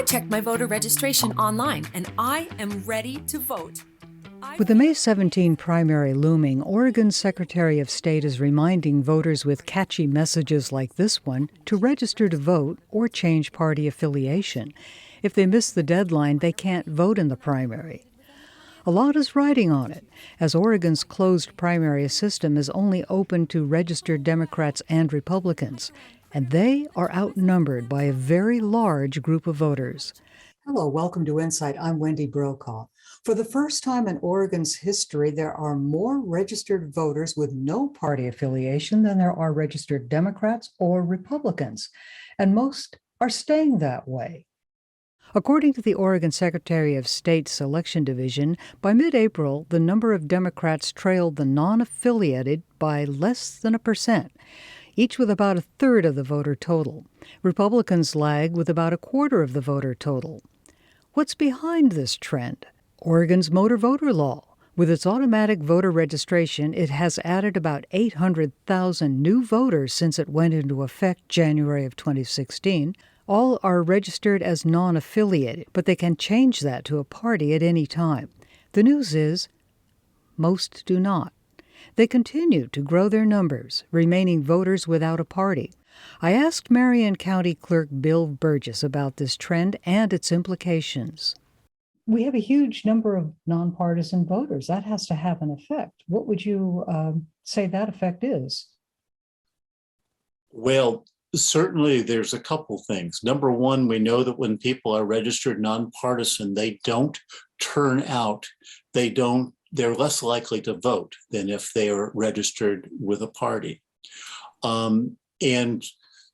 checked my voter registration online, and I am ready to vote. With the May 17 primary looming, Oregon's Secretary of State is reminding voters with catchy messages like this one to register to vote or change party affiliation. If they miss the deadline, they can't vote in the primary. A lot is riding on it, as Oregon's closed primary system is only open to registered Democrats and Republicans, and they are outnumbered by a very large group of voters. Hello, welcome to InSight. I'm Wendy Brokaw. For the first time in Oregon's history, there are more registered voters with no party affiliation than there are registered Democrats or Republicans, and most are staying that way. According to the Oregon Secretary of State's Election Division, by mid-April, the number of Democrats trailed the non-affiliated by less than 1%, each with about a third of the voter total. Republicans lag with about a quarter of the voter total. What's behind this trend? Oregon's motor voter law. With its automatic voter registration, it has added about 800,000 new voters since it went into effect January of 2016. All are registered as non-affiliated, but they can change that to a party at any time. The news is, most do not. They continue to grow their numbers, remaining voters without a party. I asked Marion County Clerk Bill Burgess about this trend and its implications. We have a huge number of nonpartisan voters. That has to have an effect. What would you say that effect is? Well, certainly there's a couple things. Number one, we know that when people are registered nonpartisan, they don't turn out. They're less likely to vote than if they are registered with a party. And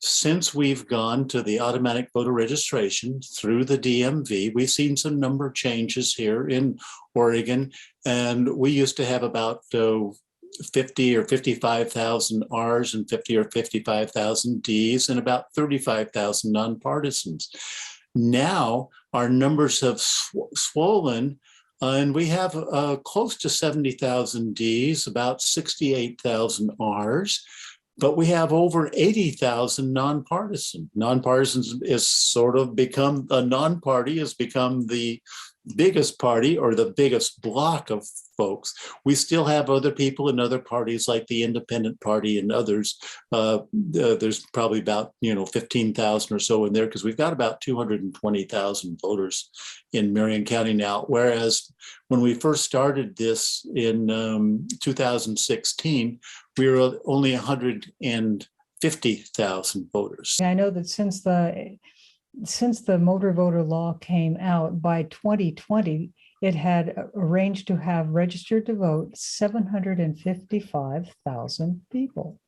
since we've gone to the automatic voter registration through the DMV, we've seen some number of changes here in Oregon. And we used to have about 50 or 55,000 R's and 50 or 55,000 D's and about 35,000 nonpartisans. Now our numbers have swollen, and we have close to 70,000 D's, about 68,000 R's, but we have over 80,000 nonpartisan. Nonpartisan is sort of become, a non-party has become the biggest party or the biggest block of folks. We still have other people in other parties like the Independent Party and others. There's probably about 15,000 or so in there because we've got about 220,000 voters in Marion County now. Whereas when we first started this in 2016, we were only 150,000 voters. I know that since the motor voter law came out, by 2020, it had arranged to have registered to vote 755,000 people.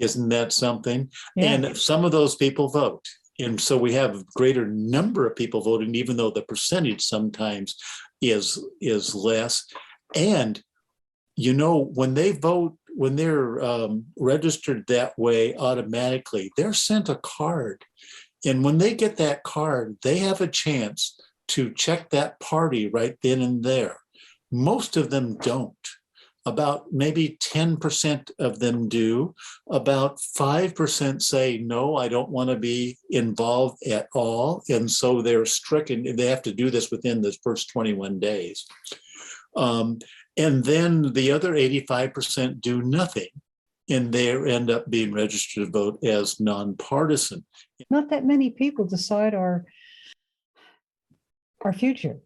Isn't that something? Yeah. And some of those people vote. And so we have a greater number of people voting, even though the percentage sometimes is less. And, when they vote, when they're registered that way automatically, they're sent a card. And when they get that card, they have a chance to check that party right then and there. Most of them don't. About maybe 10% of them do. About 5% say, no, I don't want to be involved at all. And so they're stricken. They have to do this within the first 21 days. And then the other 85% do nothing. And they end up being registered to vote as nonpartisan. Not that many people decide our future.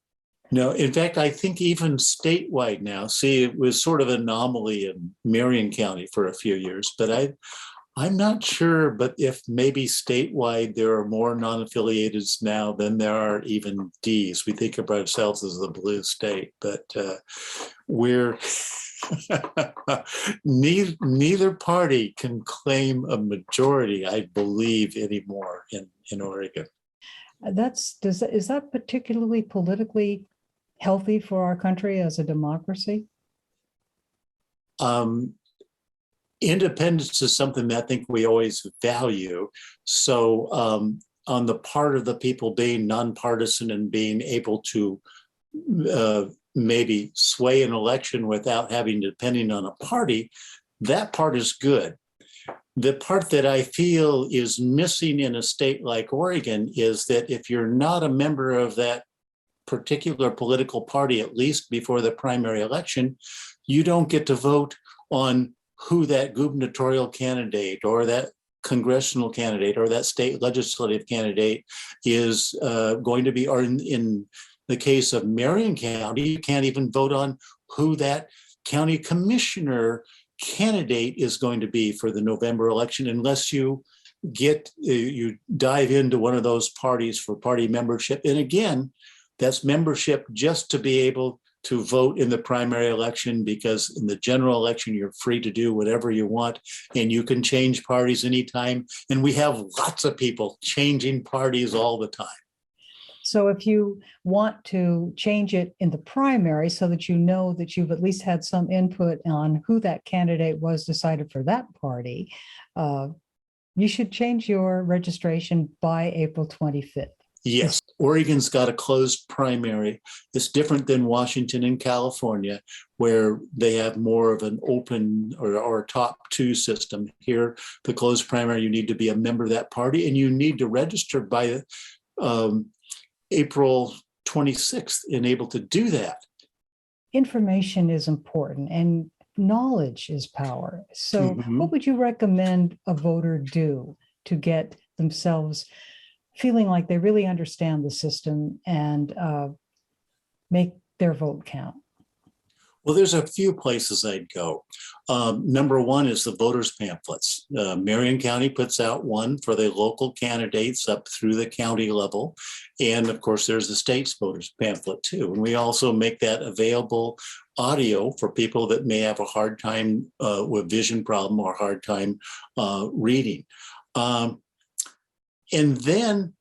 No, in fact, I think even statewide now, it was sort of an anomaly in Marion County for a few years, but I'm not sure, but if maybe statewide there are more non-affiliateds now than there are even Ds. We think of ourselves as the blue state, but we're neither party can claim a majority, I believe, anymore in Oregon. Is that particularly politically healthy for our country as a democracy? Independence is something that I think we always value. So on the part of the people being nonpartisan and being able to maybe sway an election without having depending on a party, that part is good. The part that I feel is missing in a state like Oregon is that if you're not a member of that particular political party, at least before the primary election, you don't get to vote on who that gubernatorial candidate or that congressional candidate or that state legislative candidate is going to be. Or in the case of Marion County, you can't even vote on who that county commissioner candidate is going to be for the November election unless you dive into one of those parties for party membership. And again, that's membership just to be able to vote in the primary election, because in the general election, you're free to do whatever you want and you can change parties anytime. And we have lots of people changing parties all the time. So if you want to change it in the primary so that you know that you've at least had some input on who that candidate was decided for that party, you should change your registration by April 25th. Yes, Oregon's got a closed primary. It's different than Washington and California, where they have more of an open or top two system. Here, the closed primary, you need to be a member of that party, and you need to register by April 26th and able to do that. Information is important and knowledge is power. So what would you recommend a voter do to get themselves feeling like they really understand the system and make their vote count? Well, there's a few places I'd go. Number one is the voters' pamphlets. Marion County puts out one for the local candidates up through the county level. And of course, there's the state's voters' pamphlet too. And we also make that available audio for people that may have a hard time with vision problem or hard time reading. And then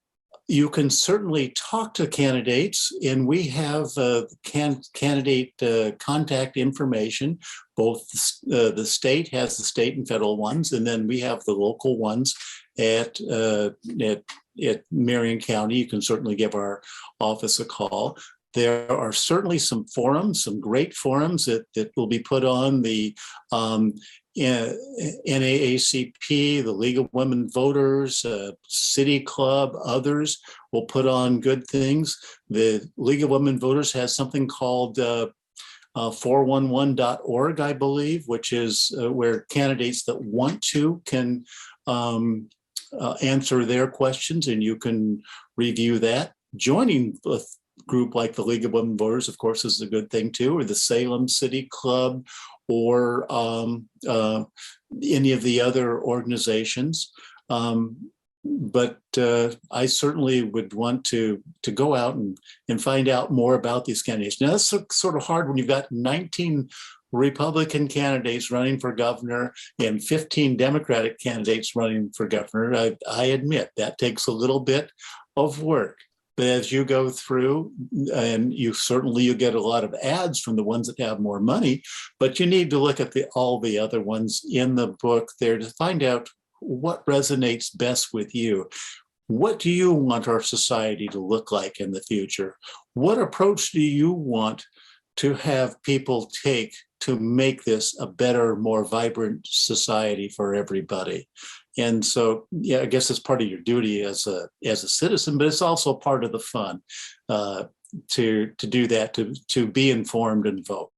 you can certainly talk to candidates, and we have candidate contact information. Both the state has the state and federal ones, and then we have the local ones at Marion County. You can certainly give our office a call. There are certainly some forums, some great forums that will be put on the NAACP, the League of Women Voters, City Club, others will put on good things. The League of Women Voters has something called 411.org, I believe, which is where candidates that want to can answer their questions, and you can review that. Joining a group like the League of Women Voters, of course, is a good thing too, or the Salem City Club, or any of the other organizations. But I certainly would want to go out and find out more about these candidates. Now, that's sort of hard when you've got 19 Republican candidates running for governor and 15 Democratic candidates running for governor. I admit that takes a little bit of work. But as you go through, and you get a lot of ads from the ones that have more money, but you need to look at all the other ones in the book there to find out what resonates best with you. What do you want our society to look like in the future? What approach do you want to have people take to make this a better, more vibrant society for everybody? And so, yeah, I guess it's part of your duty as a citizen, but it's also part of the fun to do that, to be informed and vote.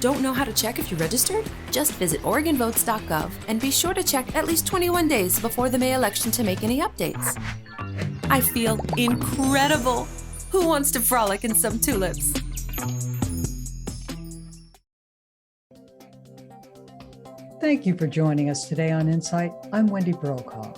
Don't know how to check if you registered? Just visit OregonVotes.gov and be sure to check at least 21 days before the May election to make any updates. I feel incredible. Who wants to frolic in some tulips? Thank you for joining us today on InSight. I'm Wendy Brokaw.